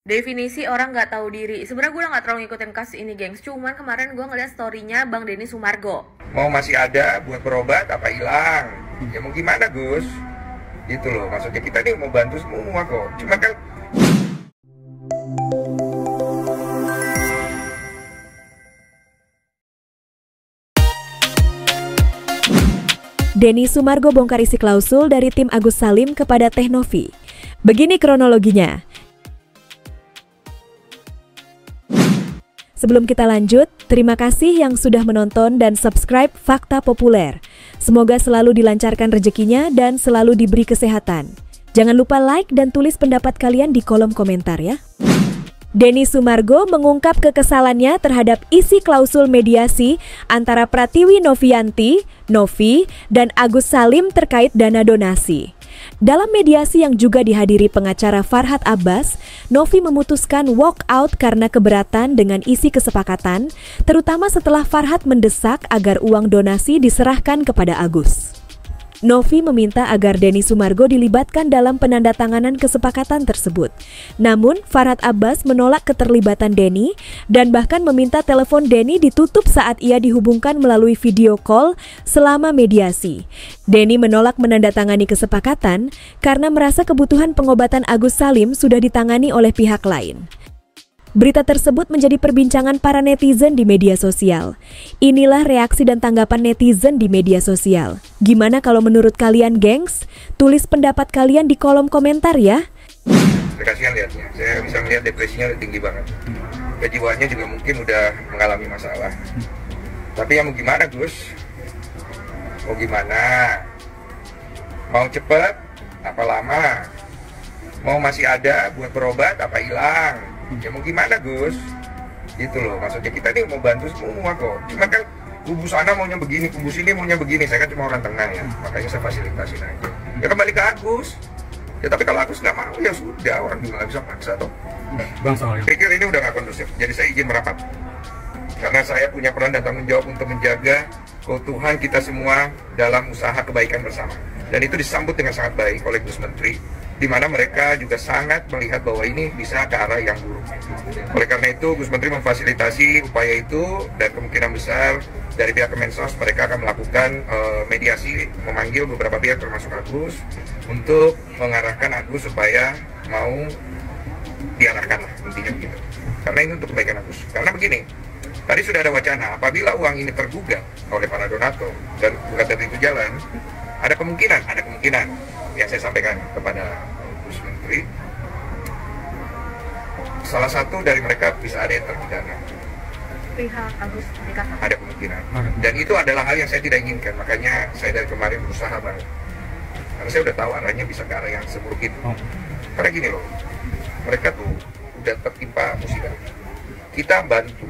Definisi orang nggak tahu diri. Sebenarnya gue udah nggak terlalu ngikutin kasus ini, gengs. Cuman kemarin gue ngeliat story-nya Bang Denny Sumargo. Mau masih ada buat berobat apa hilang? Ya mau gimana, Gus? Gitu loh, maksudnya kita ini mau bantu semua kok. Cuma kan Denny Sumargo bongkar isi klausul dari tim Agus Salim kepada Teh Novi. Begini kronologinya. Sebelum kita lanjut, terima kasih yang sudah menonton dan subscribe Fakta Populer. Semoga selalu dilancarkan rezekinya dan selalu diberi kesehatan. Jangan lupa like dan tulis pendapat kalian di kolom komentar ya. Denny Sumargo mengungkap kekesalannya terhadap isi klausul mediasi antara Pratiwi Novianti, Novi, dan Agus Salim terkait dana donasi. Dalam mediasi yang juga dihadiri pengacara Farhad Abbas, Novi memutuskan walk out karena keberatan dengan isi kesepakatan, terutama setelah Farhad mendesak agar uang donasi diserahkan kepada Agus. Novi meminta agar Denny Sumargo dilibatkan dalam penandatanganan kesepakatan tersebut. Namun, Farhad Abbas menolak keterlibatan Denny dan bahkan meminta telepon Denny ditutup saat ia dihubungkan melalui video call selama mediasi. Denny menolak menandatangani kesepakatan karena merasa kebutuhan pengobatan Agus Salim sudah ditangani oleh pihak lain. Berita tersebut menjadi perbincangan para netizen di media sosial. Inilah reaksi dan tanggapan netizen di media sosial. Gimana kalau menurut kalian, gengs? Tulis pendapat kalian di kolom komentar ya. kasihan lihatnya, saya bisa melihat depresinya udah tinggi banget. Kejiwaannya juga mungkin udah mengalami masalah. Tapi ya mau gimana, Gus? Mau gimana? Mau cepet? Apa lama? Mau masih ada buat berobat? Apa hilang? Ya mau gimana, Gus? Gitu loh, maksudnya kita ini mau bantu semua kok. Cuma kan kubu sana maunya begini, kubu sini maunya begini. Saya kan cuma orang tengah ya, makanya saya fasilitasin aja. Ya kembali ke Agus. Ya tapi kalau Agus nggak mau ya sudah, orang juga nggak bisa paksa toh. Bang, soalnya Pikir ini udah nggak kondusif, jadi saya izin merapat. Karena saya punya peran dan tanggung jawab untuk menjaga keutuhan kita semua dalam usaha kebaikan bersama. Dan itu disambut dengan sangat baik oleh Gus Menteri, di mana mereka juga sangat melihat bahwa ini bisa ke arah yang buruk. Oleh karena itu, Gus Menteri memfasilitasi upaya itu, dan kemungkinan besar dari pihak Kemensos mereka akan melakukan mediasi, memanggil beberapa pihak termasuk Agus, untuk mengarahkan Agus supaya mau diarahkan lah, intinya begitu. Karena ini untuk kebaikan Agus. Karena begini, tadi sudah ada wacana, apabila uang ini tergugat oleh para donatur dan gugatan itu jalan, ada kemungkinan yang saya sampaikan kepada Gus Menteri, salah satu dari mereka bisa ada yang terpidana. Pihak Agus dikatakan. Ada kemungkinan. Dan itu adalah hal yang saya tidak inginkan, makanya saya dari kemarin berusaha banget. Karena saya udah tahu arahnya bisa ke arah yang seburuk itu. Karena gini loh, mereka tuh udah tertimpa musibah. Kita bantu.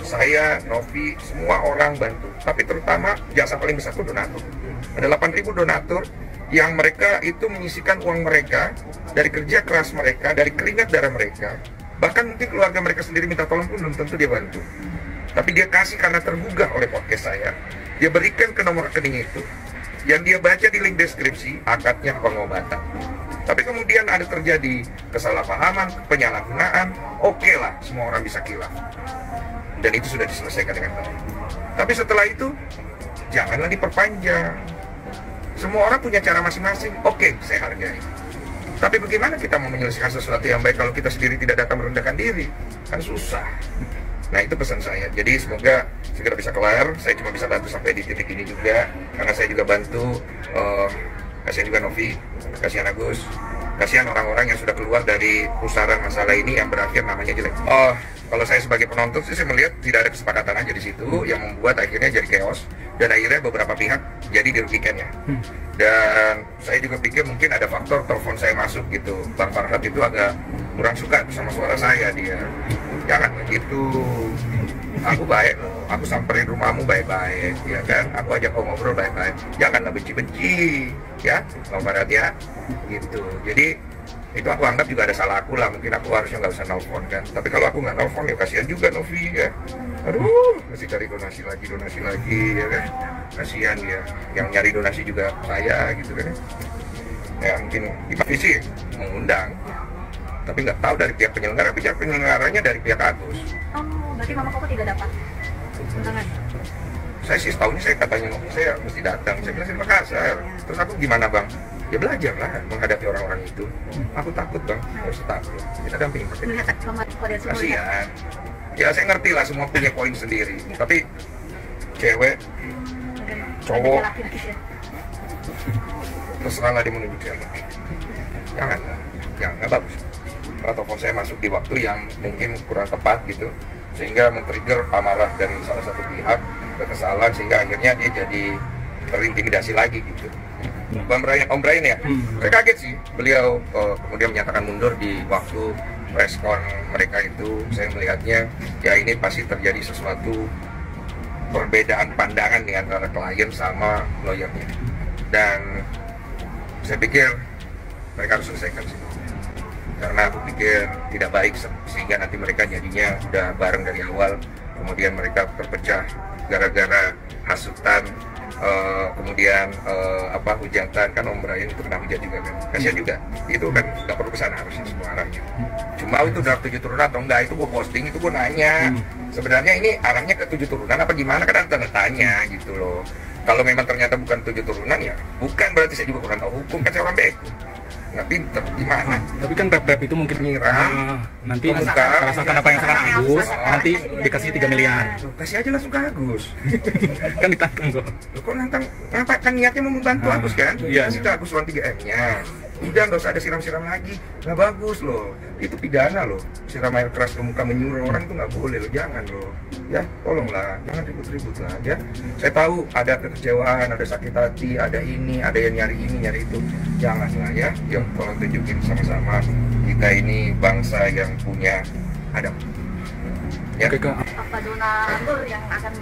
Saya, Novi, semua orang bantu. Tapi terutama jasa paling besar itu donatur. Ada 8.000 donatur yang mereka itu menyisikan uang mereka dari kerja keras mereka, dari keringat darah mereka. Bahkan mungkin keluarga mereka sendiri minta tolong pun belum tentu dia bantu. Tapi dia kasih karena tergugah oleh podcast saya. Dia berikan ke nomor rekening itu. Yang dia baca di link deskripsi, akadnya pengobatan. Tapi kemudian ada terjadi kesalahpahaman, penyalahgunaan, oke lah, semua orang bisa khilaf. Dan itu sudah diselesaikan dengan baik. Tapi setelah itu, janganlah diperpanjang. Semua orang punya cara masing-masing, oke, saya hargai. Tapi bagaimana kita mau menyelesaikan sesuatu yang baik kalau kita sendiri tidak datang merendahkan diri? Kan susah. Nah itu pesan saya, jadi semoga segera bisa kelar. Saya cuma bisa bantu sampai di titik ini juga, karena saya juga bantu, kasihan juga Novi, kasihan Agus, kasihan orang-orang yang sudah keluar dari pusaran masalah ini yang berakhir namanya jelek. Kalau saya sebagai penonton sih saya melihat tidak ada kesepakatan aja di situ yang membuat akhirnya jadi chaos, dan akhirnya beberapa pihak jadi dirugikan ya. Dan saya juga pikir mungkin ada faktor telepon saya masuk gitu. Bang Farhad itu agak kurang suka sama suara saya, dia jangan begitu. Aku baik loh, aku samperin rumahmu baik-baik, ya kan? Aku ajak kau ngobrol baik-baik, janganlah benci-benci, ya, Bang Farhad ya, gitu. Jadi itu aku anggap juga ada salah aku lah, mungkin aku harusnya nggak usah nelfon kan. Tapi kalau aku nggak nelfon ya kasihan juga Novi ya. Aduh, masih cari donasi lagi ya kan. Kasihan dia, yang nyari donasi juga saya gitu kan. Ya mungkin di visi mengundang, tapi nggak tahu dari pihak penyelenggaranya dari pihak Agus. Oh, berarti mama koko tidak dapat undangan? Saya sih setahun ini saya katanya saya mesti datang. Saya bilang terima kasih. Terus aku gimana bang? Ya belajar lah menghadapi orang-orang itu. Aku takut bang, harus takut. Kita dampingin. Melihat kode semua. Kasihan. Ya saya ngerti lah semua punya poin sendiri. Tapi cewek, cowok, terserah lah dia menunjuk siapa. Jangan, nggak bagus. Atau saya masuk di waktu yang mungkin kurang tepat gitu, sehingga men-trigger amarah dari salah satu pihak, kekesalan, sehingga akhirnya dia jadi terintimidasi lagi gitu. Om Brian ya, saya kaget sih beliau kemudian menyatakan mundur di waktu preskon mereka itu. Saya melihatnya ya ini pasti terjadi sesuatu perbedaan pandangan di antara klien sama lawyernya, dan saya pikir mereka harus selesaikan sih, karena aku pikir tidak baik sehingga nanti mereka jadinya udah bareng dari awal, kemudian mereka terpecah gara-gara hasutan, kemudian hujatan. Kan Om Brian itu kena hujat juga kan, kasihan juga. Itu kan nggak perlu kesana harusnya semua arahnya. Cuma itu draft 7 turunan atau enggak, itu gue posting, itu gue nanya sebenarnya ini arahnya ke 7 turunan apa gimana, kan ada tanda tanya gitu loh. Kalau memang ternyata bukan 7 turunan ya bukan, berarti saya juga kurang tahu hukum, kan saya orang bego, nggak pinter gimana. Tapi kan rep itu mungkin nyiram, nanti rasakan apa yang sekarang Agus, nanti dikasih 3 miliar. Kasih aja langsung ke Agus. Kan ditantang kok. Loh, kok nantang? Kenapa? Kan niatnya mau membantu Agus kan? Iya. Kasih ke Agus uang 3M-nya. Udah nggak usah ada siram-siram lagi. Nggak bagus loh. Itu pidana loh. Siram air keras ke muka menyuruh orang itu nggak boleh loh. Jangan loh. Ya, tolonglah. Jangan ribut-ribut lah. Ya, saya tahu ada kekecewaan, ada sakit hati, ada ini, ada yang nyari ini, nyari itu. Janganlah ya. Yang tolong tunjukin sama-sama. Kita ini bangsa yang punya adab. Ya. Oke, Kak. Apa donatur yang akan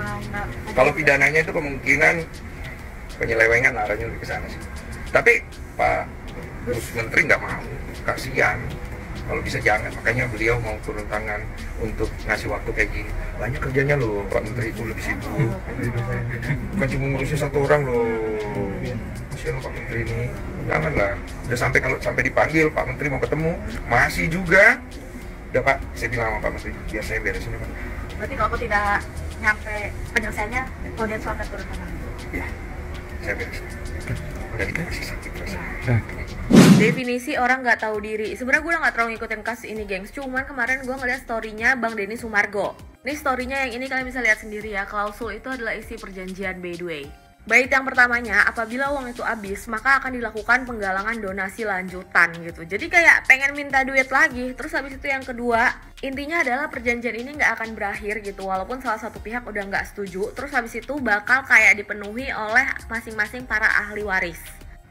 Kalau pidananya itu kemungkinan penyelewengan, arahnya lebih ke sana sih. Tapi Pak Menteri nggak mau, kasihan. Kalau bisa jangan, makanya beliau mau turun tangan untuk ngasih waktu kayak gini. Banyak kerjanya loh, Pak Menteri itu lebih sibuk. Bukan cuma ngurusin satu orang loh. Kasihan Pak Menteri ini. Janganlah. Udah sampai kalau sampai dipanggil Pak Menteri mau ketemu, masih juga. Udah Pak, saya bilang sama Pak Menteri, biar saya beresin Pak. Berarti kalau aku tidak nyampe penyelesaiannya, kemudian soal turun tangan. Ya, saya beresin. Udah dikasih sakit rasanya. Definisi orang nggak tahu diri. Sebenarnya gue udah nggak terlalu ngikutin kasus ini, gengs. Cuman kemarin gue ngeliat storynya Bang Denny Sumargo. Ini storynya yang ini kalian bisa lihat sendiri ya. Klausul itu adalah isi perjanjian, by the way. Bait yang pertamanya, apabila uang itu habis, maka akan dilakukan penggalangan donasi lanjutan gitu. Jadi kayak pengen minta duit lagi. Terus habis itu yang kedua, intinya adalah perjanjian ini nggak akan berakhir gitu. Walaupun salah satu pihak udah nggak setuju. Terus habis itu bakal kayak dipenuhi oleh masing-masing para ahli waris.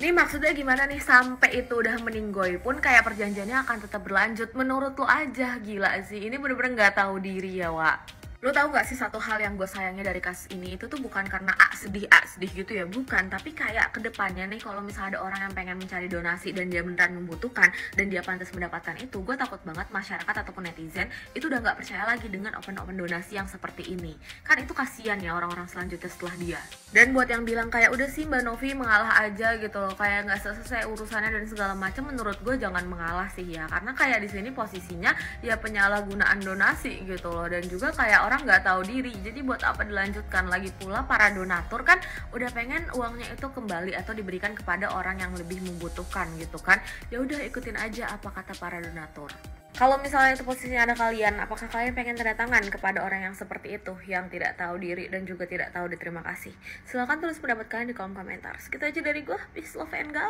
Ini maksudnya gimana nih, sampai itu udah meninggoy pun kayak perjanjiannya akan tetap berlanjut. Menurut lo aja, gila sih. Ini bener-bener nggak tahu diri ya, Wak. Lo tau gak sih satu hal yang gue sayangnya dari kasus ini, itu tuh bukan karena sedih gitu ya, bukan. Tapi kayak kedepannya nih, kalau misalnya ada orang yang pengen mencari donasi dan dia beneran membutuhkan dan dia pantas mendapatkan itu, gue takut banget masyarakat ataupun netizen itu udah gak percaya lagi dengan open donasi yang seperti ini. Kan itu kasihan ya orang-orang selanjutnya setelah dia. Dan buat yang bilang kayak udah sih Mbak Novi mengalah aja gitu loh, kayak nggak selesai urusannya dan segala macam, menurut gue jangan mengalah sih ya, karena kayak di sini posisinya ya penyalahgunaan donasi gitu loh, dan juga kayak orang nggak tahu diri. Jadi buat apa dilanjutkan? Lagi pula para donatur kan udah pengen uangnya itu kembali atau diberikan kepada orang yang lebih membutuhkan gitu kan. Ya udah ikutin aja apa kata para donatur. Kalau misalnya itu posisinya ada kalian, apakah kalian pengen tanda tangan kepada orang yang seperti itu, yang tidak tahu diri dan juga tidak tahu diterima kasih? Silahkan tulis pendapat kalian di kolom komentar. Segitu aja dari gue, peace, love, and go.